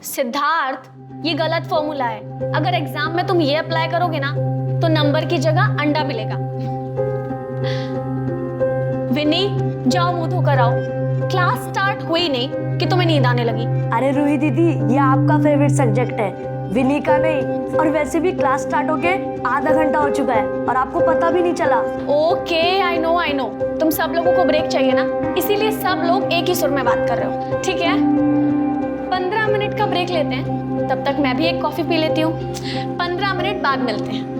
सिद्धार्थ, ये गलत फॉर्मूला है। अगर एग्जाम में तुम ये अप्लाई करोगे ना तो नंबर की जगह अंडा मिलेगा। विनी, जाओ मुंह धोकर आओ। क्लास स्टार्ट हुई नहीं कि तुम्हें नींद आने लगी। अरे रूही दीदी, ये आपका फेवरेट सब्जेक्ट है, विनी का नहीं। और वैसे भी क्लास स्टार्ट होके आधा घंटा हो चुका है और आपको पता भी नहीं चला। Okay, I know. तुम सब लोगों को ब्रेक चाहिए ना, इसीलिए सब लोग एक ही सुर में बात कर रहे हो। ठीक है, 15 मिनट का ब्रेक लेते हैं, तब तक मैं भी एक कॉफी पी लेती हूँ। 15 मिनट बाद मिलते हैं।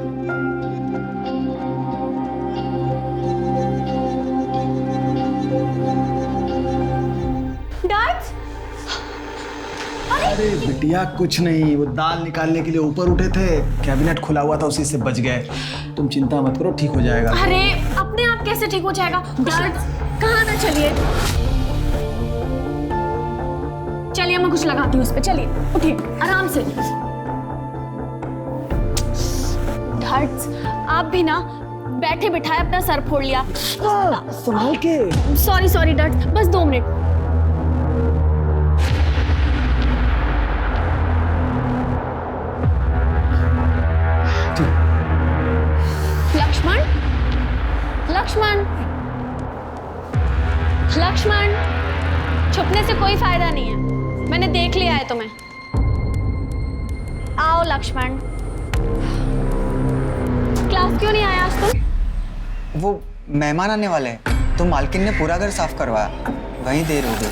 अरे बिटिया कुछ नहीं, वो दाल निकालने के लिए ऊपर उठे थे, कैबिनेट खुला हुआ था, उसी से बच गए। तुम चिंता मत करो, ठीक हो जाएगा। अरे अपने आप कैसे ठीक हो जाएगा? दर्द कहाँ ना, चलिए चलिए, मैं कुछ लगाती हूँ उस पे। चलिए उठिए आराम से। दर्द, आप भी ना बैठे बिठाए अपना सर फोड़ लिया। संभाल के। सॉरी दर्द, बस 2 मिनट। लक्ष्मण, छुपने से कोई फायदा नहीं है, मैंने देख लिया है तुम्हें। आओ लक्ष्मण। क्लास क्यों नहीं आया आज तुम? वो मेहमान आने वाले हैं, तो मालकिन ने पूरा घर साफ करवाया, वहीं देर हो गई।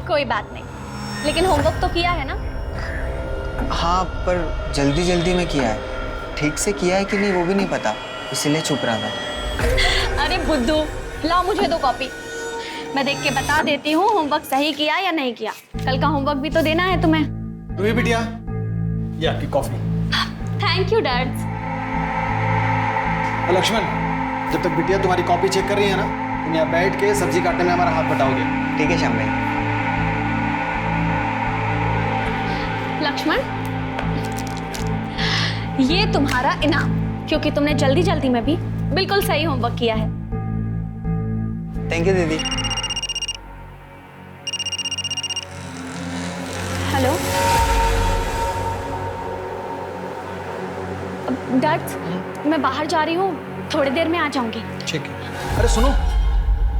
कोई बात नहीं, लेकिन होमवर्क तो किया है ना? हाँ, पर जल्दी जल्दी में किया है, ठीक से किया है कि नहीं वो भी नहीं पता, इसीलिए छुप रहा था। अरे बुद्धू, लाओ मुझे 2 कॉपी, मैं देख के बता देती हूँ होमवर्क सही किया या नहीं किया। कल का होमवर्क भी तो देना है तुम्हें। रूही बिटिया, ये आपकी coffee. Thank you dad. Lakshman, जब तक बिटिया तुम्हारी कॉपी चेक कर रही है ना, तुम यहाँ बैठ के सब्जी काटने में हमारा हाथ बटाओगे। ठीक है श्याम भाई। लक्ष्मण, ये तुम्हारा इनाम, क्योंकि तुमने जल्दी जल्दी में भी बिल्कुल सही होमवर्क किया है। थैंक यू दीदी। हेलो डैड, मैं बाहर जा रही हूँ, थोड़ी देर में आ जाऊंगी। ठीक है। अरे सुनो,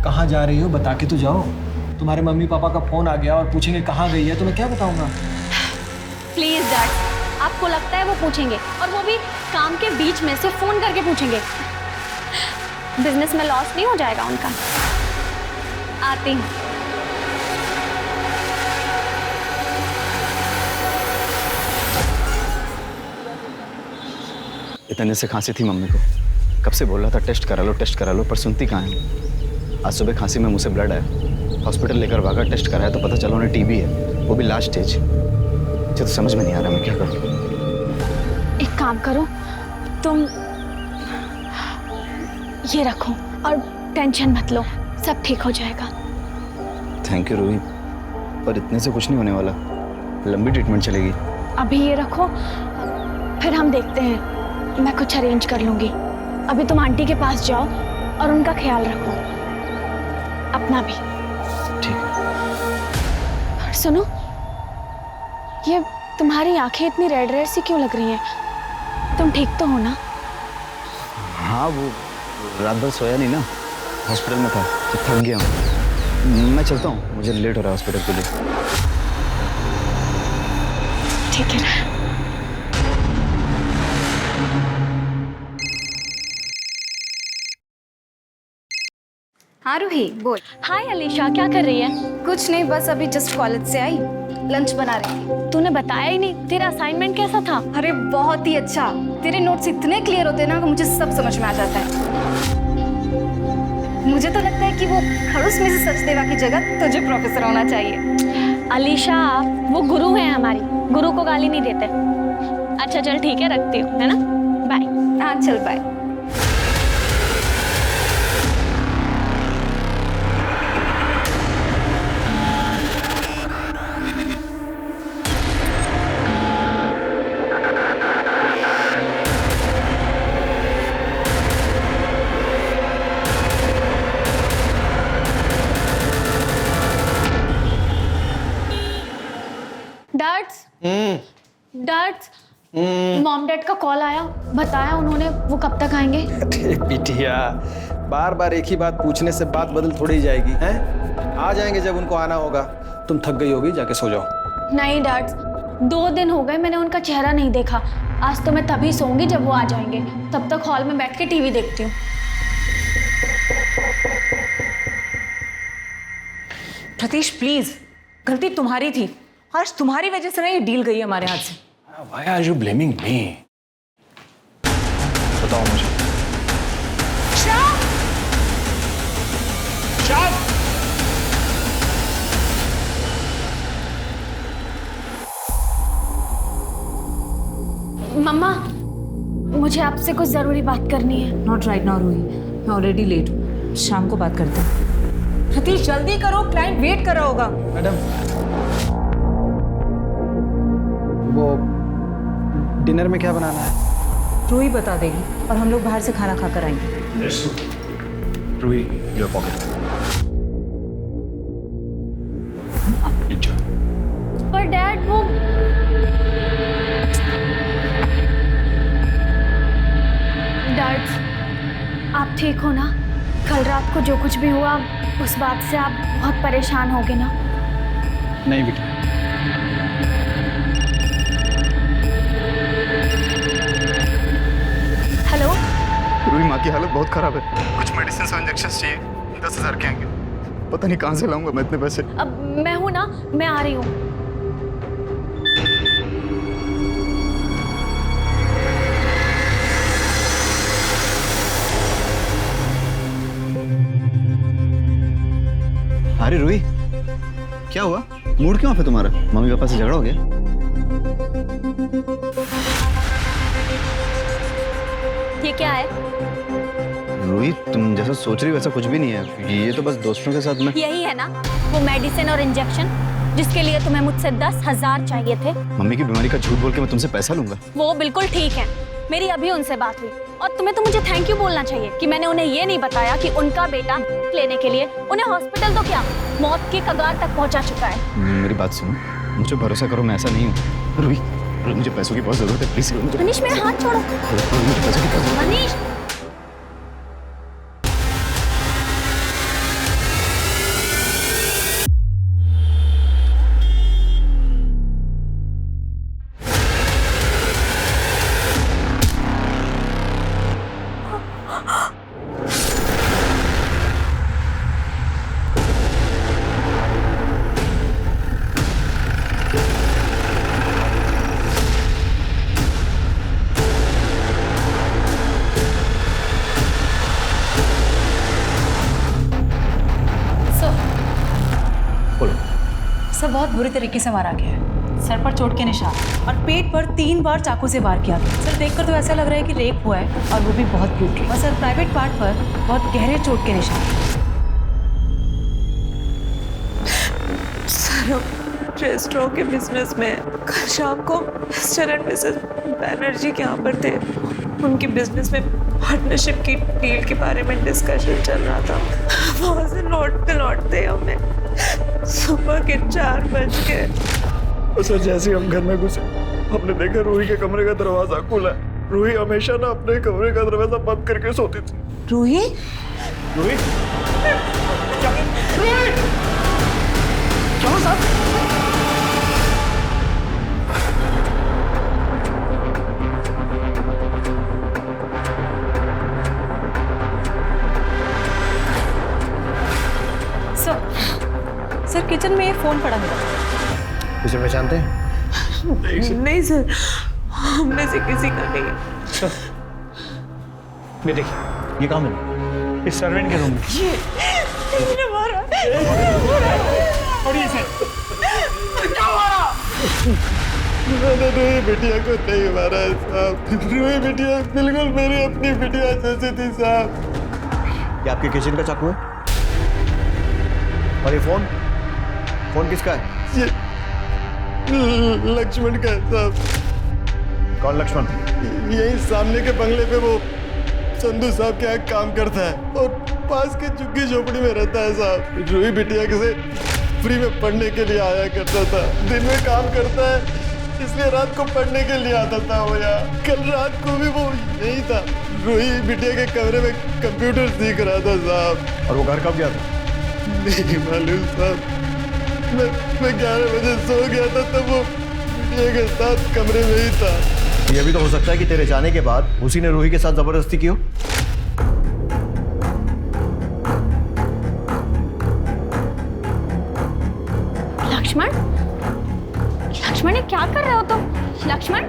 कहाँ जा रही हो बता के तो जाओ। तुम्हारे मम्मी पापा का फोन आ गया और पूछेंगे कहाँ गई है, तो मैं क्या बताऊंगा? प्लीज डैड, आपको लगता है वो पूछेंगे, और वो भी काम के बीच में से फोन करके पूछेंगे? बिजनेस में लॉस नहीं हो जाएगा उनका? आती हूँ। इतने से खांसी थी मम्मी को, कब से बोल रहा था टेस्ट करा लो, पर सुनती कहाँ है। आज सुबह खांसी में मुंह से ब्लड आया, हॉस्पिटल लेकर भागा, टेस्ट कराया तो पता चला उन्हें टीबी है, वो भी लास्ट स्टेज। मुझे तो समझ में नहीं आ रहा मैं क्या करूँ। एक काम करो, तुम ये रखो और टेंशन मत लो, सब ठीक हो जाएगा। थैंक यू रूही, पर इतने से कुछ नहीं होने वाला, लंबी ट्रीटमेंट चलेगी। अभी ये रखो, फिर हम देखते हैं, मैं कुछ अरेंज कर लूंगी। अभी तुम आंटी के पास जाओ और उनका ख्याल रखो, अपना भी। ठीक है। और सुनो, ये तुम्हारी आंखें इतनी रेड रेड सी क्यों लग रही हैं? तुम ठीक तो हो ना? हाँ, वो रात भर सोया नहीं ना, हॉस्पिटल में था तो थक गया हूँ। मैं चलता हूँ, मुझे लेट हो रहा है हॉस्पिटल के लिए। ठीक है ना? हाँ रूही, बोल। हाय अलीशा, क्या कर रही है? कुछ नहीं, बस अभी जस्ट कॉलेज से आई, लंच बना रही थी। तूने बताया ही नहीं, तेरा असाइनमेंट कैसा था? अरे बहुत ही अच्छा, तेरे नोट्स इतने क्लियर होते हैं ना कि मुझे सब समझ में आ जाता है। मुझे तो लगता है कि वो खड़ूस में से सचदेवा की जगह तुझे प्रोफेसर होना चाहिए। अलीशा, वो गुरु है हमारी, गुरु को गाली नहीं देते। अच्छा चल ठीक है, रखती हूँ, है ना? बाय। हाँ चल बाय। डैड्स मॉम डैड का कॉल आया, बताया उन्होंने वो कब तक आएंगे। अरे बिटिया, बार बार एक ही बात पूछने से बात बदल थोड़ी जाएगी हैं? आ जाएंगे जब उनको आना होगा। तुम थक गई होगी, जाके सो जाओ। नहीं डैड्स, 2 दिन हो गए मैंने उनका चेहरा नहीं देखा। आज तो मैं तभी सोऊंगी जब वो आ जाएंगे। तब तक हॉल में बैठ के टीवी देखती हूँ। प्रतीश प्लीज, गलती तुम्हारी थी। आज तुम्हारी वजह से ना ये डील गई हमारे हाथ से। Why are you blaming me? बताओ मुझे। मम्मा, मुझे आपसे कुछ जरूरी बात करनी है। नॉट राइट नाउ रूही, मैं ऑलरेडी लेट हूँ। शाम को बात करते हैं। प्रतीश जल्दी करो, क्लाइंट वेट कर रहा होगा। मैडम, वो डिनर में क्या बनाना है? रूही बता देगी और हम लोग बाहर से खाना खाकर आएंगे। Ruhi, your pocket. पर डैड वो डैड, आप ठीक हो ना? कल रात को जो कुछ भी हुआ उस बात से आप बहुत परेशान होगे ना? नहीं बेटा। हेलो रूही, माँ की हालत बहुत खराब है। कुछ मेडिसिन और इंजेक्शन चाहिए, 10,000 के आएंगे। पता नहीं कहाँ से लाऊंगा मैं इतने पैसे। अब मैं हूं ना, मैं आ रही हूँ। अरे रूही, क्या हुआ? मूड क्यों ऑफ है तुम्हारा? मम्मी पापा से झगड़ा हो गया? ये क्या है? रूही, तुम जैसा सोच रही हो वैसा कुछ भी नहीं है। ये तो बस दोस्तों के साथ में। यही है ना वो मेडिसिन और इंजेक्शन जिसके लिए तुम्हें मुझसे 10,000 चाहिए थे? मम्मी की बीमारी का झूठ बोल के मैं तुमसे पैसा लूंगा? वो बिल्कुल ठीक है। मेरी अभी उनसे बात हुई और तुम्हें तो मुझे थैंक यू बोलना चाहिए कि मैंने उन्हें ये नहीं बताया कि उनका बेटा लेने के लिए उन्हें हॉस्पिटल तो क्या मौत की कगार तक पहुंचा चुका है। मेरी बात सुनो, मुझे भरोसा करो, मैं ऐसा नहीं हूँ। रूही, मुझे पैसों की बहुत जरूरत है, प्लीज। मनीष, मेरा हाथ छोड़ो। मुझे पैसों की बहुत जरूरत है। मनीष, सब बहुत बुरी तरीके से मारा गया है। सर पर चोट के निशान और पेट पर 3 बार चाकू से वार किया गया। सर देखकर तो ऐसा लग रहा है कि रेप हुआ है और वो भी बहुत ब्रूटली। और सर प्राइवेट पार्ट पर बहुत गहरे चोट के निशान। सर, हम रेस्टोरेंट के बिजनेस में कल शाम को मिस्टर एंड मिसेस बैनर्जी के यहाँ पर थे। उनके बिजनेस में पार्टनरशिप की डील के बारे में डिस्कशन चल रहा था। वहाँ से लौटते हमें सुबह के 4 बज गए। सर, जैसे हम घर में घुसे हमने देखा रूही के कमरे का दरवाजा खुला है। रूही हमेशा ना अपने कमरे का दरवाजा बंद करके सोती थी। रूही? रूही? चलो साहब। सर किचन में फोन पड़ा मिला। इसे पहचानते हैं? नहीं सर, हम में से किसी का नहीं। ये देखिए, ये कहाँ मिला? इस सर्वेंट के रूम में। ये मारा। और ये क्या मारा? मैंने रूही बिटिया को नहीं मारा है साहब। रूही बिटिया बिल्कुल मेरी अपनी बिटिया जैसी थी साहब। ये आपके किचन का चाकू है? और ये फोन किसका है? ये लक्ष्मण का है साहब। कौन लक्ष्मण? यही सामने के बंगले पे वो संधू साहब के यहाँ काम करता है और पास के झुग्गी झोपड़ी में रहता है साहब। रूही बिटिया से फ्री में पढ़ने के लिए आया करता था। दिन में काम करता है इसलिए रात को पढ़ने के लिए आता था वो यहाँ। कल रात को भी वो यही था, रूही बिटिया के कमरे में कंप्यूटर सीख रहा था साहब। और वो घर कब गया था? नहीं मालूम साहब, मैं 11 बजे सो गया था तब वो बिटिया के साथ कमरे में ही था। ये भी तो हो सकता है कि तेरे जाने के बाद उसी ने रूही के साथ जबरदस्ती की हो। लक्ष्मण, लक्ष्मण ये क्या कर रहे हो तुम? लक्ष्मण,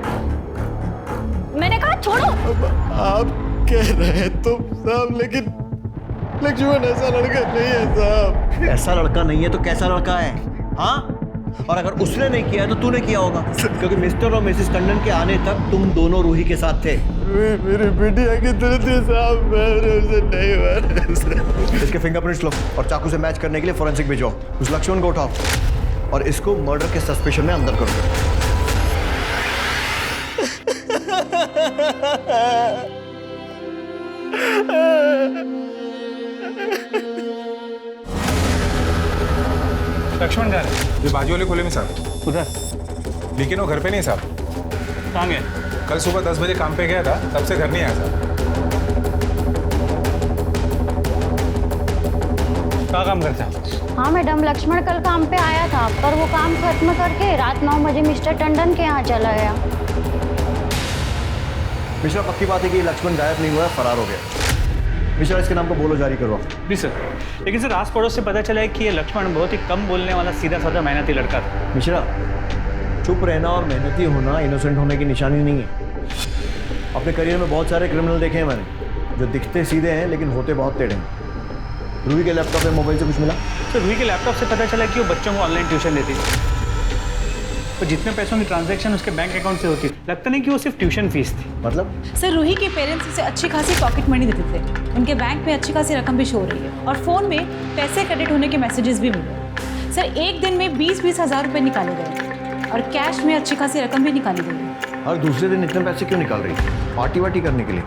मैंने कहा छोड़ो। अब आप कह रहे हैं तो साहब, लेकिन लक्ष्मण ऐसा लड़का नहीं है साहब। ऐसा लड़का नहीं है तो कैसा लड़का है? हाँ, और अगर उसने नहीं किया है तो तूने किया होगा, क्योंकि मिस्टर और मिसेस टंडन के आने तक तुम दोनों रूही के साथ थे। मेरी बिटिया की तरह थी साहब, मैंने उसे नहीं मारा। इसके फिंगरप्रिंट्स लो और चाकू से मैच करने के लिए फोरेंसिक भेजो। उस लक्ष्मण को उठाओ और इसको मर्डर के सस्पेशन में अंदर करो। लक्ष्मण जा रहे ये बाजू वाले खोले में साहब। उधर, लेकिन वो घर पे नहीं साहब। कहाँ गए? कल सुबह 10 बजे काम पे गया था, तब से घर नहीं आया साहब। क्या काम करते हैं? हाँ मैडम, लक्ष्मण कल काम पे आया था पर वो काम खत्म करके रात 9 बजे मिस्टर टंडन के यहाँ चला गया। मिश्रा, पक्की बात है कि लक्ष्मण गायब नहीं हुआ है, फरार हो गया। मिश्रा, इसके नाम को बोलो जारी करो। जी सर। लेकिन सर आस पड़ोस से पता चला है कि ये लक्ष्मण बहुत ही कम बोलने वाला सीधा साधा मेहनती लड़का था। मिश्रा, चुप रहना और मेहनती होना इनोसेंट होने की निशानी नहीं है। अपने करियर में बहुत सारे क्रिमिनल देखे हैं मैंने, जो दिखते सीधे हैं लेकिन होते बहुत टेढ़े हैं। रूही के लैपटॉप में मोबाइल से कुछ मिला? सर रूही के लैपटॉप से पता चला कि वो बच्चों को ऑनलाइन ट्यूशन देती थी। तो जितने पैसों की ट्रांजैक्शन उसके बैंक अकाउंट से होती, लगता नहीं कि वो सिर्फ ट्यूशन फीस थी। मतलब? सर रूही के पेरेंट्स उसे अच्छी खासी पॉकेट मनी देते थे, उनके बैंक में अच्छी खासी रकम भी शो हो रही है और फ़ोन में पैसे क्रेडिट होने के मैसेजेस भी मिले। सर एक दिन में 20-20 हज़ार रुपये निकाले गए और कैश में अच्छी खासी रकम भी निकाली गई। और दूसरे दिन इतने पैसे क्यों निकाल रही है? पार्टी वार्टी करने के लिए?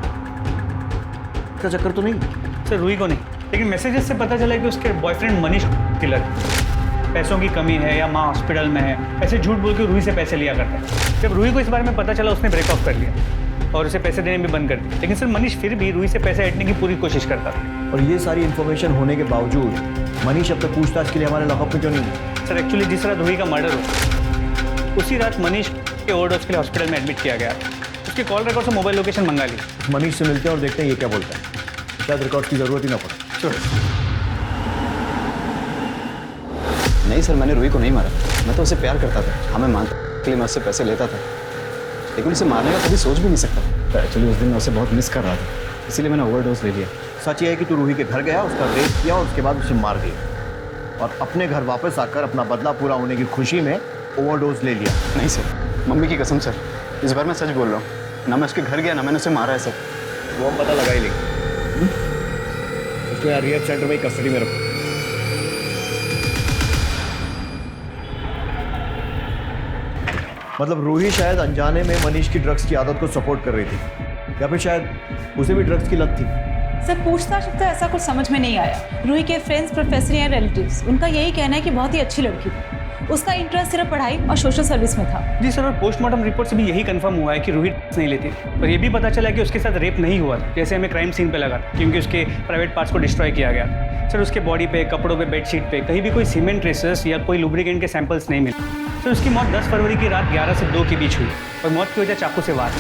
इसका चक्कर तो नहीं? सर रूही को नहीं, लेकिन मैसेजेस से पता चला कि उसके बॉयफ्रेंड मनीष किलर पैसों की कमी है या माँ हॉस्पिटल में है, ऐसे झूठ बोल के रूही से पैसे लिया करता है। जब रूही को इस बारे में पता चला उसने ब्रेक ऑफ कर लिया और उसे पैसे देने भी बंद कर दिए। लेकिन सर मनीष फिर भी रूही से पैसे ऐंठने की पूरी कोशिश करता था। और ये सारी इन्फॉर्मेशन होने के बावजूद मनीष अब तक पूछताछ के लिए हमारे लॉकअप में क्यों नहीं है? सर एक्चुअली जिस रात रूही का मर्डर हुआ उसी रात मनीष के ओवरडोज के लिए हॉस्पिटल में एडमिट किया गया। उसके कॉल रिकॉर्ड से मोबाइल लोकेशन मंगा ली। मनीष से मिलते हैं और देखते हैं ये क्या बोलता है। शायद रिकॉर्ड की जरूरत ही ना पड़े। नहीं सर, मैंने रूही को नहीं मारा। मैं तो उसे प्यार करता था। हमें मानने के लिए मैं उससे पैसे लेता था, लेकिन उसे मारने का कभी सोच भी नहीं सकता। एक्चुअली उस दिन मैं उसे बहुत मिस कर रहा था, इसीलिए मैंने ओवरडोज ले लिया। सच ये है कि तू रूही के घर गया, उसका रेप किया और उसके बाद उसे मार दिया और अपने घर वापस आकर अपना बदला पूरा होने की खुशी में ओवरडोज ले लिया। नहीं सर, मम्मी की कसम सर, इस बार मैं सच बोल रहा हूँ। ना मैं उसके घर गया, ना मैंने उसे मारा है सर। वो हम पता लगा ही लेंगे। उसको यहाँ रिहैब सेंटर में कस्टडी में रखो। मतलब रूही शायद अनजाने में मनीष की ड्रग्स की आदत को सपोर्ट कर रही थी, या फिर शायद उसे भी ड्रग्स की लत थी। सर पूछताछ तो ऐसा कुछ समझ में नहीं आया। रूही के फ्रेंड्स, प्रोफेसर या रिलेटिव्स, उनका यही कहना है कि बहुत ही अच्छी लड़की थी। उसका इंटरेस्ट सिर्फ पढ़ाई और सोशल सर्विस में था। जी सर, और पोस्टमार्टम रिपोर्ट से भी यही कंफर्म हुआ है कि रूही नहीं लेती थी। और ये भी पता चला कि उसके साथ रेप नहीं हुआ था, जैसे हमें क्राइम सीन पे लगा, क्योंकि उसके प्राइवेट पार्ट्स को डिस्ट्रॉय किया गया। सर उसके बॉडी पे, कपड़ों पे, बेडशीट पे कहीं भी कोई सीमेंट ट्रेसेस या कोई लुब्रिकेंट के सैंपल्स नहीं मिले। सर उसकी मौत 10 फरवरी की रात 11 से 2 के बीच हुई और मौत की वजह चाकू से वार।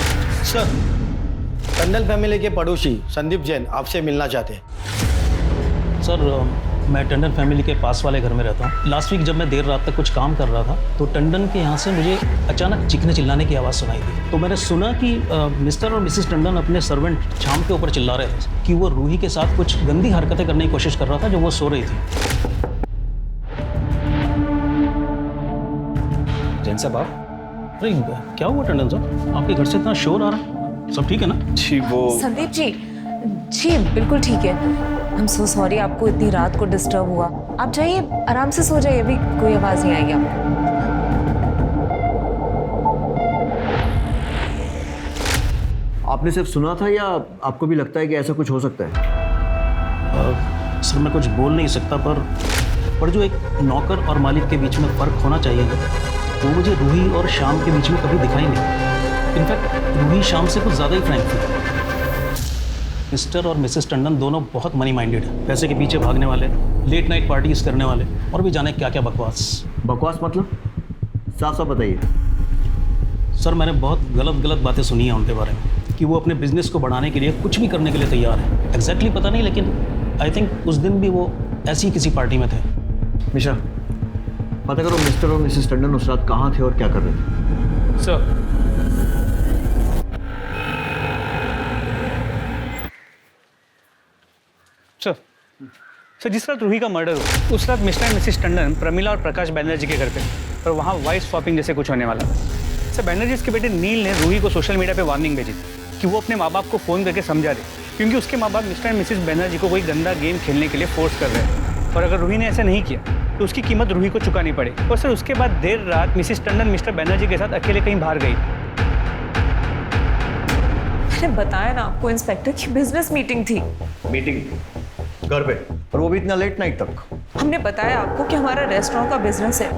सर, टंडन फैमिली के पड़ोसी संदीप जैन आपसे मिलना चाहते हैं। सर मैं टंडन फैमिली के पास वाले घर में रहता हूँ। लास्ट वीक जब मैं देर रात तक कुछ काम कर रहा था तो टंडन के यहाँ से मुझे अचानक चीखने चिल्लाने की आवाज़ सुनाई दी। तो मैंने सुना कि मिस्टर और मिसेस टंडन अपने सर्वेंट शाम के ऊपर चिल्ला रहे थे कि वो रूही के साथ कुछ गंदी हरकतें करने की कोशिश कर रहा था जो वो सो रही थी। जैन साहब आप? अरे क्या हुआ टंडन साहब, आपके घर से इतना शोर आ रहा है? सब ठीक है ना? जी वो संदीप जी, जी बिल्कुल ठीक है। आई एम सो सॉरी आपको इतनी रात को डिस्टर्ब हुआ। आप जाइए, आराम से सो जाइए, अभी कोई आवाज़ नहीं आएगी आपको। आपने सिर्फ सुना था या आपको भी लगता है कि ऐसा कुछ हो सकता है? सर मैं कुछ बोल नहीं सकता, पर पर जो एक नौकर और मालिक के बीच में फ़र्क होना चाहिए ना, वो मुझे रूही और शाम के बीच में कभी दिखाई नहीं। इनफैक्ट रूही शाम से कुछ ज़्यादा ही फ्रैंक थी। मिस्टर और मिसेस टंडन दोनों बहुत मनी माइंडेड है, पैसे के पीछे भागने वाले, लेट नाइट पार्टीज करने वाले, और भी जाने क्या क्या बकवास। बकवास मतलब? साफ साफ बताइए। सर मैंने बहुत गलत बातें सुनी हैं उनके बारे में कि वो अपने बिजनेस को बढ़ाने के लिए कुछ भी करने के लिए तैयार है। एग्जैक्टली पता नहीं, लेकिन आई थिंक उस दिन भी वो ऐसी किसी पार्टी में थे। मिश्रा, पता करो मिस्टर और मिसेस टंडन उस रात कहाँ थे और क्या कर रहे थे। सर सर जिस रात रूही का मर्डर हुआ उस रात mister and Mrs Tandon Pramila और प्रकाश बैनर्जी के घर पे, और वहाँ वाइफ स्वैपिंग जैसे कुछ होने वाला था। सर बैनर्जी के बेटे नील ने रूही को सोशल मीडिया पे वार्निंग भेजी थी कि वो अपने माँ बाप को फ़ोन करके समझा दे, क्योंकि उसके माँ बाप मिस्टर एंड मिसेस बैनर्जी को कोई गंदा गेम खेलने के लिए फोर्स कर रहे हैं, और अगर रूही ने ऐसा नहीं किया तो उसकी कीमत रूही को चुकानी पड़े। और सर उसके बाद देर रात मिसेस टंडन मिस्टर बैनर्जी के साथ अकेले कहीं बाहर गई। मैंने बताया ना आपको इंस्पेक्टर की बिजनेस मीटिंग थी। मीटिंग घर पे, और वो भी इतना लेट नाइट तक। हमने बताया आपको कि हमारा रेस्टोरेंट का बिजनेस है,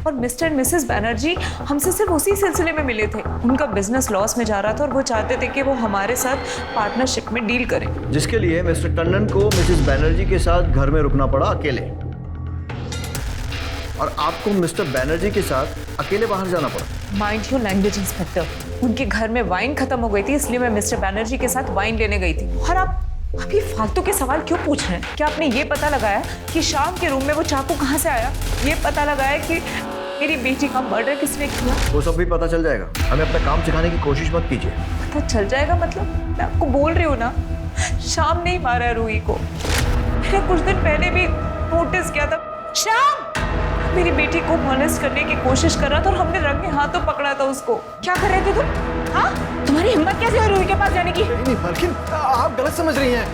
और मिस्टर एंड मिसेस बैनर्जी हमसे सिर्फ उसी सिलसिले में मिले थे। उनका बिजनेस लॉस में जा रहा था और वो चाहते थे कि वो हमारे साथ पार्टनरशिप में डील करें, जिसके लिए मिस्टर टंडन को मिसेस बैनर्जी के साथ घर में रुकना पड़ा अकेले, और आपको मिस्टर बैनर्जी के साथ अकेले बाहर जाना पड़ा। Mind your language inspector. उनके घर में वाइन खत्म हो गई थी, इसलिए मैं मिस्टर बैनर्जी के साथ वाइन लेने गई थी। और आप ये फालतू के सवाल क्यों पूछ रहे हैं? क्या आपने ये पता लगाया कि शाम के रूम में वो चाकू कहाँ से आया? ये पता लगाया कि मेरी बेटी का मर्डर किसने किया? वो सब भी पता चल जाएगा। हमें अपना काम सिखाने की कोशिश मत कीजिए। पता चल जाएगा मतलब? मैं आपको बोल रही हूँ ना, शाम नहीं मारा है रूही को। मैंने कुछ दिन पहले भी नोटिस किया था, शाम मेरी बेटी को मॉलेस्ट करने की कोशिश कर रहा था, और हमने रंगे हाथों पकड़ा था उसको। क्या कर रहे थे तुम? हाँ, तुम्हारी हिम्मत कैसे हुई रूही के पास जाने की? नहीं बल्कि आप गलत समझ रही हैं।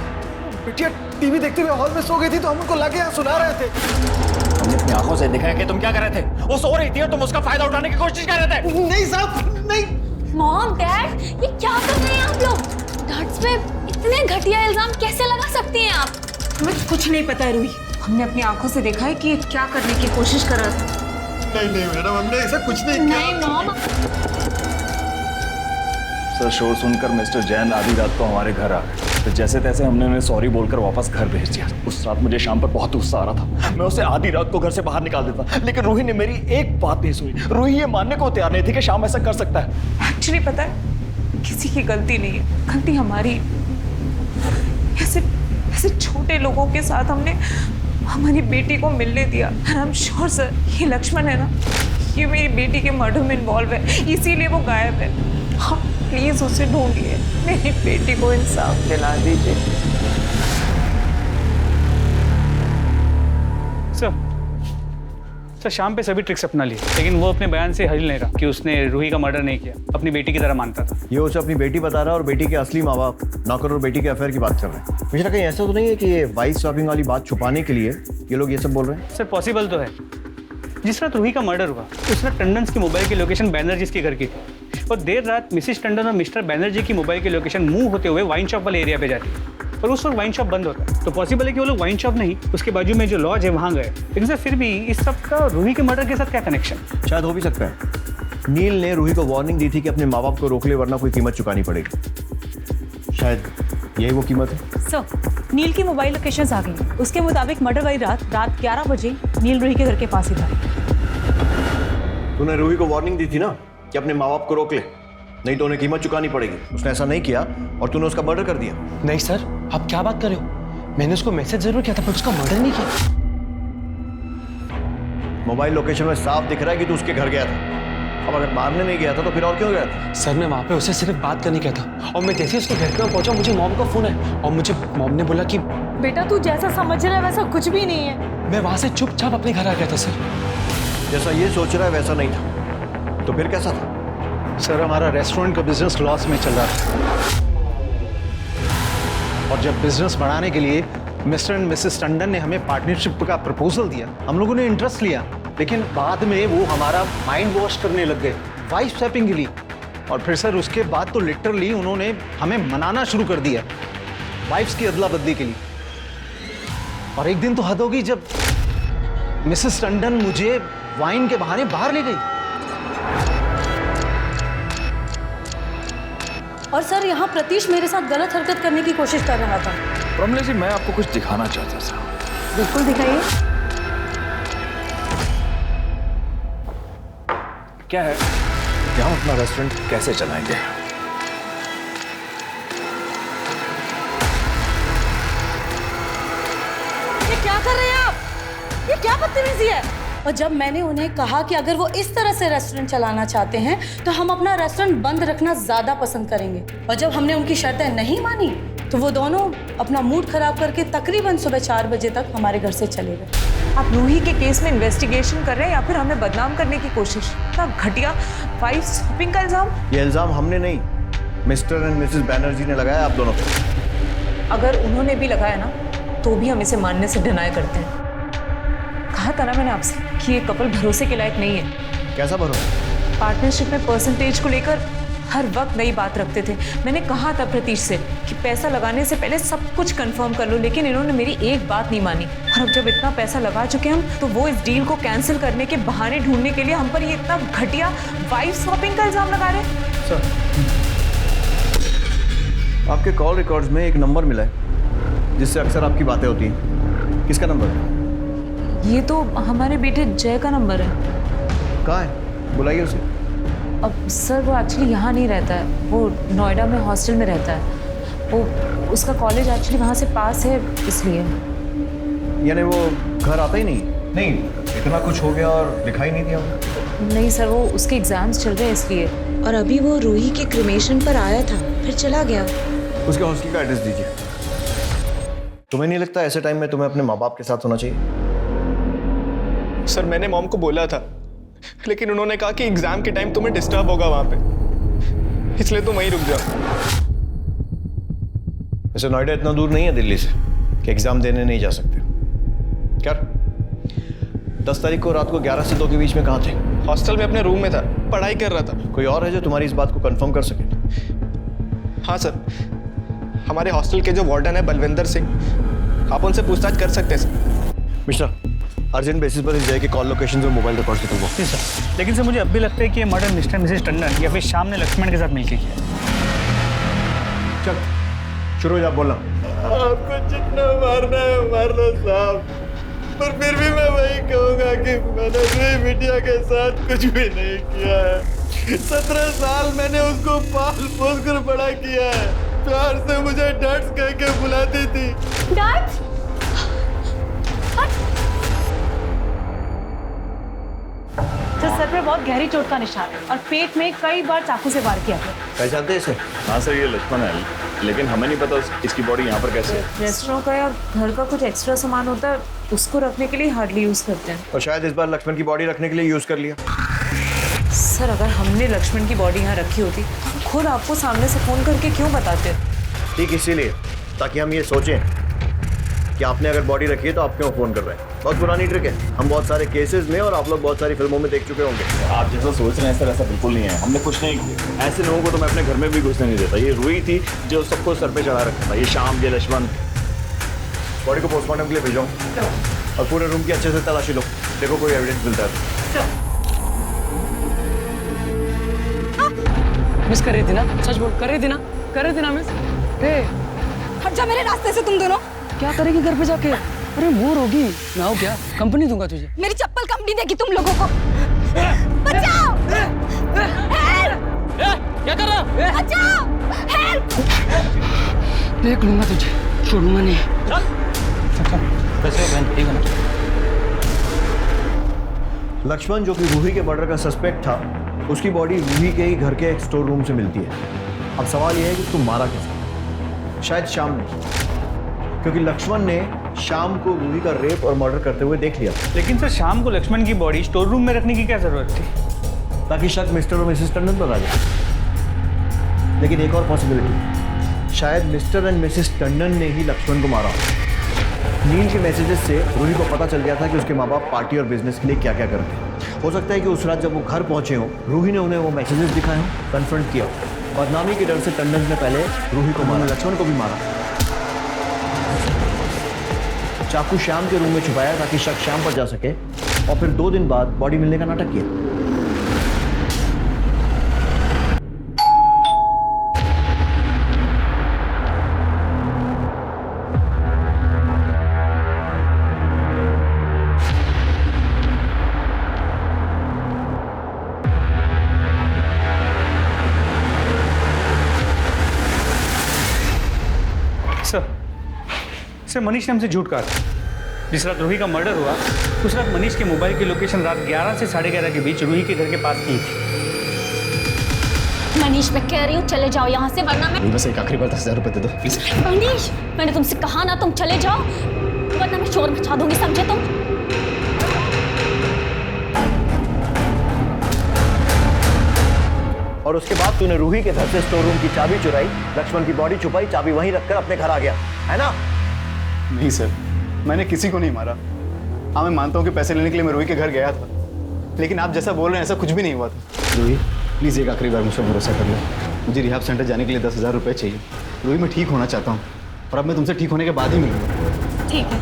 बिटिया टीवी देखते हुए हॉल में सो गई थी, तो हम उनको लाके यहाँ सुला रहे थे। हमने अपनी आंखों से देखा है कि तुम क्या कर रहे थे। वो सो रही थी और तुम उसका फायदा उठाने की कोशिश कर रहे थे। नहीं साहब, नहीं। मॉम डैड, ये क्या कर रहे हैं आप लोग? डैड्स पे इतने घटिया इल्जाम कैसे लगा सकती हैं आप? हमें कुछ नहीं पता है रूही। हमने अपनी आंखों से देखा है कि क्या करने की कोशिश कर रहा था। नहीं मैडम, हमने ऐसा कुछ नहीं किया। नहीं मॉम। सर शोर सुनकर मिस्टर जैन आधी रात को हमारे घर आ गए, तो जैसे तैसे हमने उन्हें सॉरी बोलकर वापस घर भेज दिया। उस रात मुझे शाम पर बहुत गुस्सा आ रहा था। मैं उसे आधी रात को घर से बाहर निकाल देता, लेकिन रूही ने मेरी एक बात नहीं सुनी। रूही ये मानने को तैयार नहीं थी कि शाम ऐसा कर सकता है। एक्चुअली पता है, किसी की गलती नहीं है, गलती हमारी। ऐसे छोटे लोगों के साथ हमने हमारी बेटी को मिलने दिया। आई एम श्योर सर, ये लक्ष्मण है ना, ये मेरी बेटी के मर्डर में इन्वॉल्व है, इसीलिए वो गायब है। आप प्लीज उसे ढूंढिए, मेरी बेटी को इंसाफ दिला दीजिए। सर शाम पे सभी ट्रिक्स अपना लिए, लेकिन वो अपने बयान से हिल नहीं रहा कि उसने रूही का मर्डर नहीं किया, अपनी बेटी की तरह मानता था। ये उसे अपनी बेटी बता रहा है और बेटी के असली माँ बाप नौकर और बेटी के अफेयर की बात कर रहे हैं। मुझे कहीं ऐसा तो नहीं है कि ये वाइफ स्वैपिंग वाली बात छुपाने के लिए ये लोग ये सब बोल रहे हैं? सर पॉसिबल तो है। जिस रात रूही का मर्डर हुआ उस रात टंडन की मोबाइल की लोकेशन बैनर्जी के घर की थी, और देर रात मिसेस टंडन और मिस्टर बैनर्जी की मोबाइल की लोकेशन मूव होते हुए वाइन शॉप वाले एरिया पे जाती है, और उस वक्त वाइन शॉप बंद होता है। तो पॉसिबल है कि वो लोग वाइन शॉप नहीं, उसके बाजू में जो लॉज है वहाँ गए। लेकिन सर फिर भी इस सब का रूही के मर्डर के साथ क्या कनेक्शन? शायद हो भी सकता है नील ने रूही को वार्निंग दी थी कि अपने माँ बाप को रोक ले वरना कोई कीमत चुकानी पड़ेगी। शायद यही वो कीमत है। सर नील की मोबाइल लोकेशंस आ गई। उसके मुताबिक मर्डर वाली रात 11 बजे नील रूही के घर के पास ही था। तूने रूही को वार्निंग दी थी ना कि अपने माँ बाप को रोक ले, नहीं तो उन्हें कीमत चुकानी पड़ेगी। उसने ऐसा नहीं किया और तूने उसका मर्डर कर दिया। नहीं सर, आप क्या बात कर रहे हो? मैंने उसको मैसेज जरूर किया था पर उसका मर्डर नहीं किया। मोबाइल लोकेशन में साफ दिख रहा है कि तू उसके घर गया था। अब अगर मारने नहीं गया था तो फिर और क्यों गया था? सर मैं वहाँ पे उससे सिर्फ बात करने गया था, और मैं जैसे उसके घर पे पहुंचा मुझे मॉम का फोन है, और मुझे मॉम ने बोला कि बेटा तू जैसा समझ रहा है वैसा कुछ भी नहीं है। मैं वहाँ से चुपचाप अपने घर आ गया था सर। जैसा ये सोच रहा है वैसा नहीं था, तो फिर कैसा था? सर हमारा रेस्टोरेंट का बिजनेस लॉस में चल रहा था, और जब बिजनेस बढ़ाने के लिए मिस्टर एंड मिसेस टंडन ने हमें पार्टनरशिप का प्रपोजल दिया, हम लोगों ने इंटरेस्ट लिया, लेकिन बाद में वो हमारा माइंड वॉश करने लग गए वाइफ स्वैपिंग के लिए। और फिर सर उसके बाद तो लिटरली उन्होंने हमें मनाना शुरू कर दिया वाइफ्स की अदला बदली के लिए। और एक दिन तो हद होगी जब मिसेस टंडन मुझे वाइन के बहाने बाहर ले गई। और सर यहाँ प्रतीश मेरे साथ गलत हरकत करने की कोशिश कर रहा था। प्रमिला जी, मैं आपको कुछ दिखाना चाहता था। बिल्कुल दिखाइए। क्या है कि हम अपना रेस्टोरेंट कैसे चलाएंगे। ये क्या कर रहे हैं आप? ये क्या बदतमीजी है? और जब मैंने उन्हें कहा कि अगर वो इस तरह से रेस्टोरेंट चलाना चाहते हैं तो हम अपना रेस्टोरेंट बंद रखना ज्यादा पसंद करेंगे, और जब हमने उनकी शर्तें नहीं मानी तो वो दोनों अपना मूड खराब करके तकरीबन सुबह 4 बजे तक हमारे घर से चले गए। आप रूही के केस में इन्वेस्टिगेशन कर रहे हैं या फिर हमें बदनाम करने की कोशिश? इतना घटिया वाइफ शॉपिंग का इल्जाम। ये इल्जाम हमने नहीं, मिस्टर एंड मिसेस बैनर्जी ने लगाया आप दोनों पे। अगर उन्होंने भी लगाया ना तो भी हम इसे मानने से डिनाई करते हैं। कहा था ना मैंने आपसे कि ये कपल भरोसे के लायक नहीं है। कैसा भरोसा? पार्टनरशिप में परसेंटेज को लेकर हर वक्त नई बात रखते थे। मैंने कहा था प्रतीश से कि पैसा लगाने से पहले सब कुछ कंफर्म कर लो, लेकिन इन्होंने मेरी एक बात नहीं मानी। और अब जब इतना पैसा लगा चुके हम तो वो इस डील को कैंसिल करने के बहाने ढूंढने के लिए हम पर ये इतना घटिया वाइफ शॉपिंग का इल्जाम लगा रहे हैं। सर, आपके कॉल रिकॉर्ड्स में एक नंबर मिला है जिससे अक्सर आपकी बातें होती हैं। किसका नंबर है? ये तो हमारे बेटे जय का नंबर है। कहाँ है? बुलाइए उसे। अब सर वो एक्चुअली यहाँ नहीं रहता है, वो नोएडा में हॉस्टल में रहता है। वो उसका कॉलेज एक्चुअली वहाँ से पास है, इसलिए। यानी वो घर आता ही नहीं? नहीं, इतना कुछ हो गया और दिखाई नहीं दिया? नहीं सर, वो उसके एग्जाम्स चल रहे हैं इसलिए। और अभी वो रूही के क्रिमेशन पर आया था, फिर चला गया। उसके हॉस्टल का एड्रेस दीजिए। तुम्हें नहीं लगता ऐसे टाइम में तुम्हें अपने माँ बाप के साथ होना चाहिए? सर, मैंने मॉम को बोला था, लेकिन उन्होंने कहा कि एग्जाम के टाइम तुम्हें डिस्टर्ब होगा वहां पे, इसलिए तुम वहीं रुक जाओ। वैसे नोएडा इतना दूर नहीं है दिल्ली से कि एग्जाम देने नहीं जा सकते। क्या 10 तारीख को रात को 11 से 2 के बीच में कहाँ थे? हॉस्टल में अपने रूम में था, पढ़ाई कर रहा था। कोई और है जो तुम्हारी इस बात को कंफर्म कर सके? हाँ सर, हमारे हॉस्टल के जो वार्डन है बलविंदर सिंह, आप उनसे पूछताछ कर सकते हैं सर। मिश्रा, अर्जेंट बेसिस पर इस जगह के कॉल लोकेशन और मोबाइल रिकॉर्ड से तुमको। जी सर, लेकिन सर मुझे अब भी लगता है कि ये मर्डर मिस्टर मिसेस टंडन या फिर शाम ने लक्ष्मण के साथ मिलकर किया। चल शुरू हो जा, बोलना। आपको जितना मारना है मार लो साहब, पर फिर भी मैं वही कहूँगा कि मैंने रूही बिटिया के साथ कुछ भी नहीं किया है। 17 साल मैंने उसको पाल पोस कर बड़ा किया है। प्यार से मुझे डैड्स कह के बुलाती थी। डैड्स? सर पे बहुत गहरी चोट का निशान है और पेट में कई बार चाकू से वार किया गया। पहचानते इसे? हाँ सर, ये लक्ष्मण है, लेकिन हमें नहीं पता इसकी बॉडी यहाँ पर कैसे है। रेस्टोरेंट का या घर का कुछ एक्स्ट्रा सामान होता है, उसको रखने के लिए हार्डली यूज करते हैं। और शायद इस बार लक्ष्मण की बॉडी रखने के लिए यूज कर लिया। सर, अगर हमने लक्ष्मण की बॉडी यहाँ रखी होती तो खुद आपको सामने से फोन करके क्यों बताते? ठीक इसीलिए, ताकि हम ये सोचें कि आपने अगर बॉडी रखी है तो आप क्यों फोन कर रहे हैं। बहुत पुरानी ट्रिक है, हम बहुत सारे केसेस में और आप लोग बहुत सारी फिल्मों में देख चुके होंगे। आप जैसा सोच रहे हैं सर, ऐसा बिल्कुल नहीं है। हमने कुछ नहीं किया। ऐसे लोगों को तो मैं अपने घर में भी घुसने नहीं देता। ये रूही थी जो सबको सर पे चढ़ा रखा था, ये शाम, ये लक्ष्मण। बॉडी को पोस्टमार्टम के लिए भेजो और पूरे रूम की अच्छे से तलाशी लो, देखो कोई एविडेंस मिलता है। मिस कर रही थी ना? सच बोल, कर रही थी ना? कर रही थी ना मिस? हट जा मेरे रास्ते से तुम दोनों। क्या करेगी घर पे जाके? अरे बोर होगी, मैं हूँ क्या? कंपनी दूंगा तुझे। मेरी चप्पल कंपनी देगी तुम लोगों को। बचाओ! हेल्प! क्या कर रहा? बचाओ! हेल्प! देख लूंगा तुझे, छोड़ूंगा नहीं। कैसे बहन, ठीक है ना? लक्ष्मण जो कि रूही के मर्डर का सस्पेक्ट था, उसकी बॉडी रूही के ही घर के एक स्टोर रूम से मिलती है। अब सवाल यह है कि तुम मारा किसने? शायद शाम ने, क्योंकि लक्ष्मण ने शाम को रूही का रेप और मर्डर करते हुए देख लिया। लेकिन सर, शाम को लक्ष्मण की बॉडी स्टोर रूम में रखने की क्या जरूरत थी? ताकि शक मिस्टर और मिसेस टंडन पर आ जाए। लेकिन एक और पॉसिबिलिटी, शायद मिस्टर एंड मिसेस टंडन ने ही लक्ष्मण को मारा। नील के मैसेजेस से रूही को पता चल गया था कि उसके माँ बाप पार्टी और बिजनेस के लिए क्या क्या करते हैं। हो सकता है कि उस रात जब वो घर पहुंचे हों, रूही ने उन्हें वो मैसेजेस दिखाए हों, कन्फ्रंट किया। बदनामी के डर से टंडन ने पहले रूही को मारा, लक्ष्मण को भी मारा। चाकू श्याम के रूम में छुपाया ताकि शक श्याम पर जा सके, और फिर 2 दिन बाद बॉडी मिलने का नाटक किया। सर मनीष ने हमसे झूठ कहा था। जिस रात रूही का मर्डर हुआ उस रात मनीष के मोबाइल की लोकेशन रात 11 से 11:30 के बीच रूही के घर के पास की थी। मनीष, मैं कह रही हूँ चले जाओ यहाँ से, वरना मैं बस एक आखिरी बार 10,000 रुपए दे दो प्लीज। मनीष, मैंने तुमसे कहा ना तुम चले जाओ, वरना मैं शोर मचा दूंगी, समझे तुम? और उसके बाद तूने रूही के घर से स्टोर रूम की चाबी चुराई, लक्ष्मण की बॉडी छुपाई, चाबी वहीं रखकर अपने घर आ गया, है ना? नहीं सर, मैंने किसी को नहीं मारा। हाँ, मैं मानता हूँ कि पैसे लेने के लिए मैं रूही के घर गया था, लेकिन आप जैसा बोल रहे हैं ऐसा कुछ भी नहीं हुआ था। रूही प्लीज़ एक आखिरी बार मुझ पर भरोसा कर लो। मुझे रिहाब सेंटर जाने के लिए 10,000 रुपये चाहिए। रूही, मैं ठीक होना चाहता हूँ और अब मैं तुमसे ठीक होने के बाद ही मिलूंगा। ठीक है,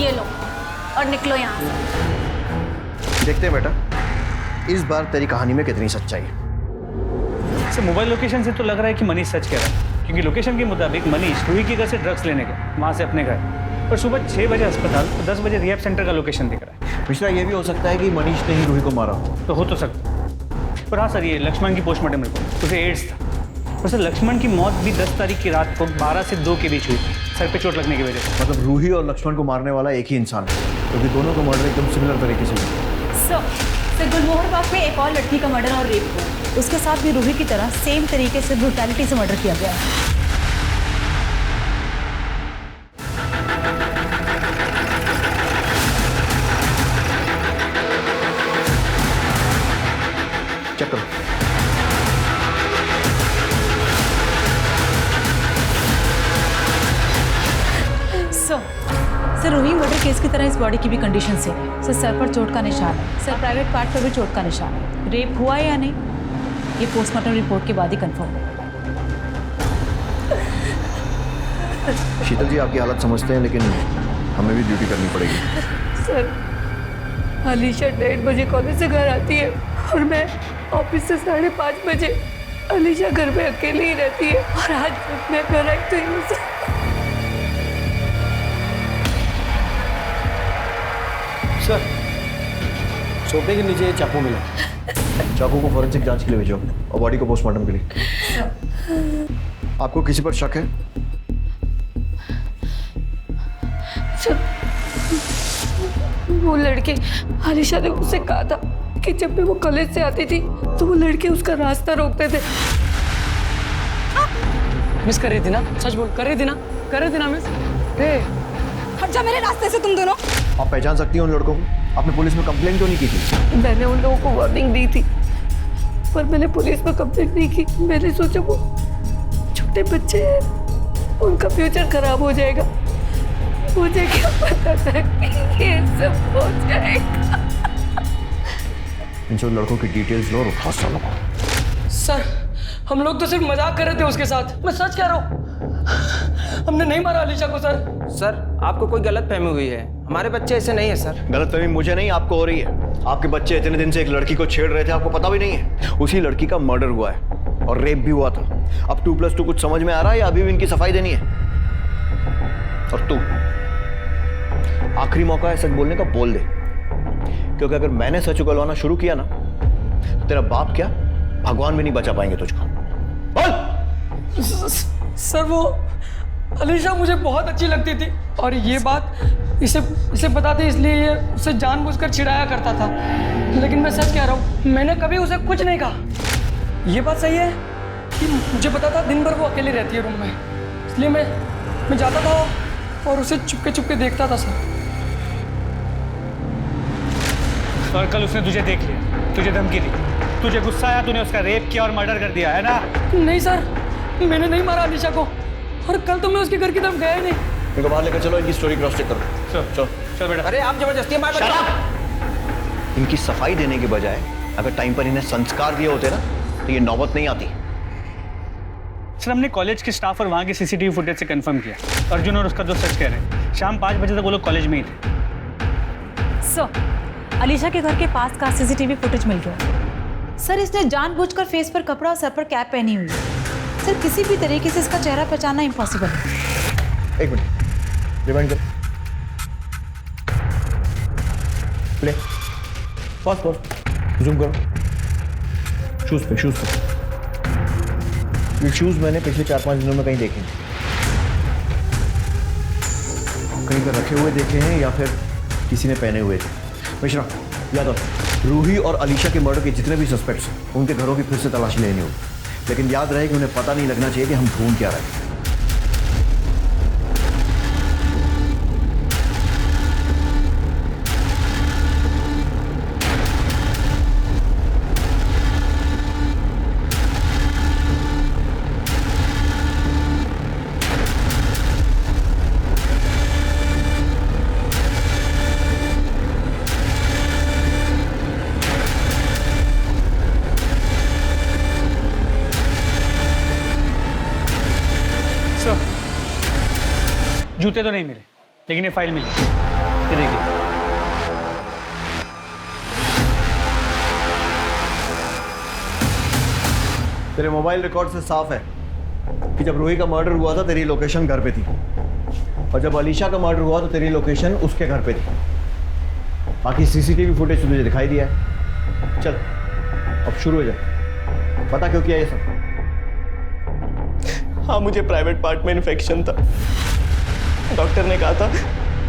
ये लो और निकलो यहाँ से। देखते हैं बेटा इस बार तेरी कहानी में कितनी सच्चाई है। सर मोबाइल लोकेशन से तो लग रहा है कि मनीष सच कह रहा है, क्योंकि लोकेशन के मुताबिक मनीष रूही के घर से ड्रग्स लेने गए, वहाँ से अपने घर, और सुबह 6 बजे अस्पताल, तो 10 बजे रिहैब सेंटर का लोकेशन दिख रहा है। मिश्रा, ये भी हो सकता है कि मनीष ने ही रूही को मारा, तो हो तो सकता है। पर हाँ सर, ये लक्ष्मण की पोस्टमार्टम रिपोर्ट, उसे एड्स था। और सर लक्ष्मण की मौत भी 10 तारीख की रात को 12 से 2 के बीच हुई थी, सर पे चोट लगने की वजह से। मतलब रूही और लक्ष्मण को मारने वाला एक ही इंसान है, क्योंकि दोनों को मर्डर एकदम सिमिलर तरीके से हुआ। सर गुलमोहर बाग में एक और लड़की का मर्डर और रेप हुआ, उसके साथ भी रूही की तरह सेम तरीके से ब्रूटैलिटी से मर्डर किया गया है। चेक करो। सर रूही मर्डर केस की तरह इस बॉडी की भी कंडीशन से सर पर चोट का निशान है, सर प्राइवेट पार्ट पर भी चोट का निशान है। रेप हुआ है या नहीं ये पोस्टमार्टम रिपोर्ट के बाद ही कंफर्म होगा। शीतल जी आपकी हालत समझते हैं, लेकिन हमें भी ड्यूटी करनी पड़ेगी। सर अलीशा 1:30 बजे कॉलेज से घर आती है और मैं ऑफिस से 5:30 बजे। अलीशा घर में अकेली ही रहती है और आज मैं घर आई तो ही सर सोफे के नीचे चाकू मिला। चाकू को फॉरेंसिक जांच के लिए भेजो और बॉडी को पोस्टमार्टम के लिए। आपको किसी पर शक है? वो लड़के, अलीशा ने मुझसे कहा था कि जब भी वो कॉलेज से आती थी तो वो लड़के उसका रास्ता रोकते थे। मिस कर रही थी ना, सच बोल, कर रही थी ना, कर रही थी ना मिस। हट जा मेरे रास्ते से तुम दोनों। आप पहचान सकती हैं उन लड़कों को? आपने पुलिस में कंप्लेंट क्यों नहीं की थी? मैंने उन लोगों को वार्निंग दी थी, पर मैंने पुलिस में कंप्लेंट नहीं की। मैंने सोचा वो छोटे बच्चे हैं, उनका फ्यूचर खराब हो जाएगा। मुझे क्या पता था कि ये सब हो जाएगा। इन सब लड़कों की डिटेल्स लो और उठा सालों को। सर हम लोग तो सिर्फ मजाक कर रहे थे उसके साथ, मैं सच कह रहा हूँ। हमने नहीं मारा अलीशा को सर। सर आपको कोई गलतफहमी हुई है, हमारे बच्चे ऐसे नहीं है सर। गलतफहमी मुझे नहीं आपको हो रही है। आपके बच्चे इतने दिन से एक लड़की को छेड़ रहे थे, आपको पता भी नहीं है। उसी लड़की का मर्डर हुआ है और रेप भी हुआ था। अब 2+2 कुछ समझ में आ रहा है या अभी भी इनकी सफाई देनी है? और तू आखिरी मौका है सच बोलने का, बोल दे, क्योंकि अगर मैंने सच उगलवाना शुरू किया ना तो तेरा बाप क्या भगवान भी नहीं बचा पाएंगे तुझको। बोल। सर वो अलीशा मुझे बहुत अच्छी लगती थी और ये बात इसे बताते इसलिए ये उसे जानबूझकर चिढ़ाया करता था, लेकिन मैं सच कह रहा हूँ मैंने कभी उसे कुछ नहीं कहा। ये बात सही है कि मुझे पता था दिन भर वो अकेली रहती है रूम में, इसलिए मैं जाता था और उसे चुपके देखता था सर। और कल उसने तुझे देख लिया, तुझे धमकी दी, तुझे गुस्सा आया, तूने उसका रेप किया और मर्डर कर दिया, है ना? नहीं सर, मैंने नहीं मारा अलीशा को और कल तो मैं उसके घर की तरफ गया ही नहीं। इनको बाहर लेकर चलो, इनकी स्टोरी क्रॉस चेक करो। चल बेटा। अरे आप जबरदस्ती इनकी सफाई देने के बजाय अगर टाइम पर इन्हें संस्कार दिए होते ना तो ये नौबत नहीं आती। सर हमने कॉलेज के स्टाफ और वहाँ के सीसीटीवी फुटेज से कंफर्म किया। अर्जुन और उसका दोस्त सच कह रहे हैं, शाम 5 बजे तक वो लोग कॉलेज में ही थे। सर, अलीशा के घर के पास का सीसीटीवी फुटेज मिल गया। सर, इसने जानबूझकर फेस पर कपड़ा और सर पर कैप पहनी हुई है। सर, किसी भी तरीके से इसका चेहरा पहचानना इम्पॉसिबल है। एक मिनट, रिवाइंड कर, प्ले, पॉज, जूम करो, शूज पे। ये शूज मैंने पिछले 4-5 दिनों में कहीं देखे, कहीं पर रखे हुए देखे हैं या फिर किसी ने पहने हुए थे। मिश्रा, याद रखो, रूही और अलीशा के मर्डर के जितने भी सस्पेक्ट्स हैं उनके घरों की फिर से तलाशी लेनी होगी, लेकिन याद रहे कि उन्हें पता नहीं लगना चाहिए कि हम ढूंढ क्या रहे हैं। जूते तो नहीं मिले, लेकिन ये फाइल मिली। ये देखिए। तेरे मोबाइल रिकॉर्ड से साफ है कि जब रूही का मर्डर हुआ था तेरी लोकेशन घर पे थी, और जब अलीशा का मर्डर हुआ तो तेरी लोकेशन उसके घर पे थी। बाकी सीसीटीवी फुटेज तुझे दिखाई दिया है। चल अब शुरू हो जा, पता क्यों किया ये सब? हाँ, मुझे प्राइवेट पार्ट में इन्फेक्शन था। डॉक्टर ने कहा था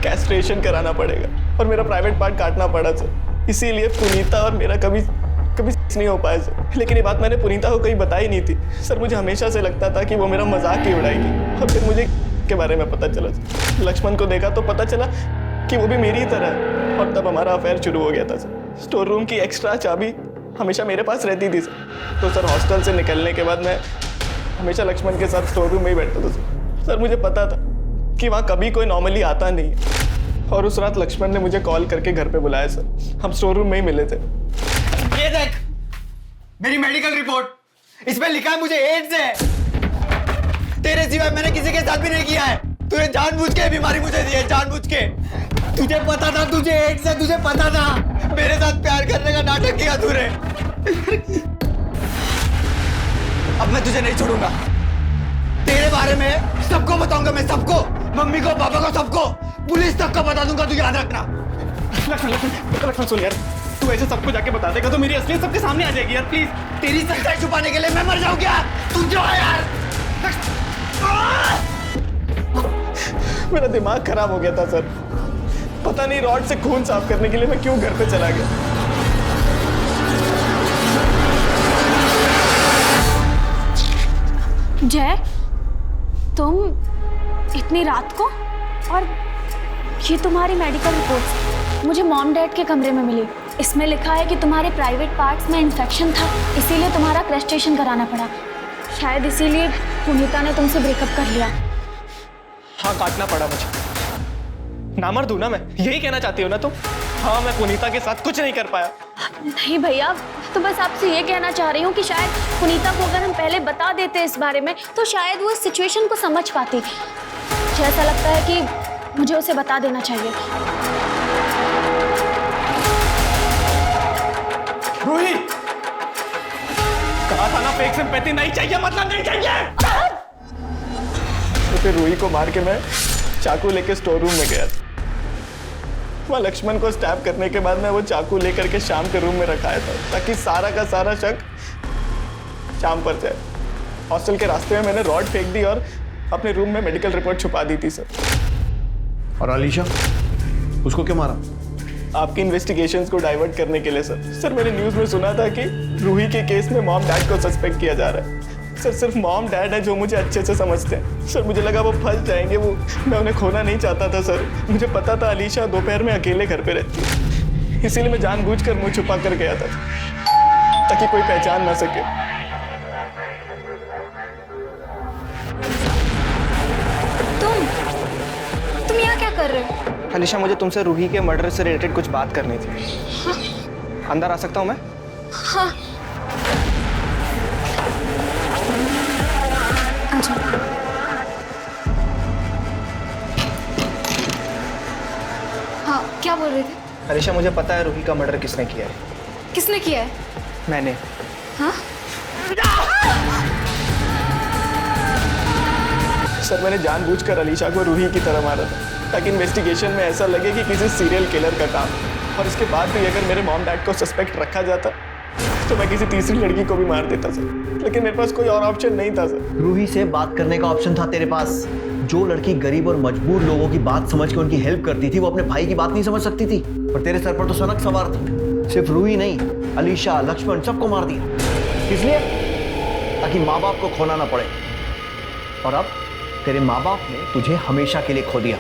कैस्ट्रेशन कराना पड़ेगा और मेरा प्राइवेट पार्ट काटना पड़ा सर। इसीलिए पुनीता और मेरा कभी नहीं हो पाया सर। लेकिन ये बात मैंने पुनीता को कहीं बताई नहीं थी सर। मुझे हमेशा से लगता था कि वो मेरा मजाक ही उड़ाएगी, और फिर मुझे के बारे में पता चला सर। लक्ष्मण को देखा तो पता चला कि वो भी मेरी ही तरह है, और तब हमारा अफेयर शुरू हो गया था सर। स्टोर रूम की एक्स्ट्रा चाबी हमेशा मेरे पास रहती थी सर। तो सर हॉस्टल से निकलने के बाद मैं हमेशा लक्ष्मण के साथ स्टोर रूम में ही बैठता था सर। सर मुझे पता था कि वहाँ कभी कोई नॉर्मली आता नहीं है, और उस रात लक्ष्मण ने मुझे कॉल करके घर पे बुलाया सर। हम स्टोर रूम में ही मिले थे। ये देख मेरी मेडिकल रिपोर्ट, इसमें लिखा है मुझे एड्स है। तेरे सिवाय मैंने किसी के साथ भी नहीं किया है। तूने जानबूझ के बीमारी मुझे दी है, जानबूझ के। तुझे पता था तुझे एड्स है, तुझे पता था। मेरे साथ प्यार करने का नाटक किया तूने। अब मैं तुझे नहीं छोड़ूंगा। तेरे बारे में सबको बताऊंगा मैं, सबको, मम्मी को, पापा को, सबको, पुलिस तक को बता दूंगा। तू याद रखना। लक्ष्मण सुन यार, तू ऐसे सबको जाके बता देगा तो मेरी असलियत सबके सामने आ जाएगी यार, प्लीज। तेरी सच्चाई छुपाने के लिए मैं मर जाऊं क्या? तू जो है यार। मेरा दिमाग खराब हो गया था सर। पता नहीं रॉड से खून साफ करने के लिए मैं क्यों घर पे चला गया। जय, तुम इतनी रात को? और ये तुम्हारी मेडिकल रिपोर्ट्स मुझे मॉम डैड के कमरे में मिली। इसमें लिखा है कि तुम्हारे प्राइवेट पार्ट्स में इन्फेक्शन था, इसीलिए तुम्हारा क्रस्टेशन कराना पड़ा। शायद इसीलिए पुनीता ने तुमसे ब्रेकअप कर लिया। हाँ, काटना पड़ा मुझे। नामर्द हूं ना मैं, यही कहना चाहती हो ना तुम? हाँ, मैं पुनीता के साथ कुछ नहीं कर पाया। नहीं भैया, तो बस आपसे ये कहना चाह रही हूँ कि शायद पुनीता को अगर हम पहले बता देते इस बारे में तो शायद वो इस सिचुएशन को समझ पाती। मुझे ऐसा लगता है कि मुझे उसे बता देना चाहिए। रूही, कहा था ना फेक सिंपैथी नहीं चाहिए, मतलब नहीं चाहिए। तो फिर रूही को मार के मैं चाकू लेके स्टोर रूम में गया था। वहाँ लक्ष्मण को स्टैब करने के बाद मैं वो चाकू लेकर के शाम के रूम में रखाया था ताकि सारा का सारा शक शाम पर जाए। हॉस्टल के रास्ते में मैंने रॉड फेंक दी और अपने रूम में मेडिकल रिपोर्ट छुपा दी थी सर। और अलीशा, उसको क्यों मारा? आपकी इन्वेस्टिगेशंस को डाइवर्ट करने के लिए सर। सर मैंने न्यूज़ में सुना था कि रूही के केस में मॉम डैड को सस्पेक्ट किया जा रहा है। सर सिर्फ मॉम डैड है जो मुझे अच्छे से समझते हैं। सर मुझे लगा वो फंस जाएंगे, वो मैं उन्हें खोना नहीं चाहता था सर। मुझे पता था अलीशा दोपहर में अकेले घर पे रहती है, इसीलिए मैं जानबूझकर मुंह छुपा कर गया था ताकि कोई पहचान ना सके। तुम यहाँ क्या कर रहे हो? अलीशा, मुझे तुमसे रूही के मर्डर से रिलेटेड कुछ बात करनी थी। हाँ? अंदर आ सकता हूँ मैं? हाँ। हाँ, क्या बोल रहे थे? अलीशा, मुझे पता है रूही का मर्डर किसने किया है। किसने किया है? मैंने। हाँ? सर, मैंने जानबूझकर अलीशा को रूही की तरह मारा था ताकि इन्वेस्टिगेशन में ऐसा लगे कि किसी सीरियल किलर का काम है। और इसके बाद भी अगर मेरे मॉम डैड को सस्पेक्ट रखा जाता तो मैं किसी तीसरी लड़की को भी मार देता सर, लेकिन मेरे पास कोई और ऑप्शन नहीं था सर। रूही से बात करने का ऑप्शन था तेरे पास। जो लड़की गरीब और मजबूर लोगों की बात समझ के उनकी हेल्प करती थी, वो अपने भाई की बात नहीं समझ सकती थी। पर तेरे सर पर तो सनक सवार था। सिर्फ रूही नहीं, अलीशा, लक्ष्मण, सबको मार दिया। इसलिए ताकि माँ बाप को खोना ना पड़े। और अब तेरे माँ बाप ने तुझे हमेशा के लिए खो दिया।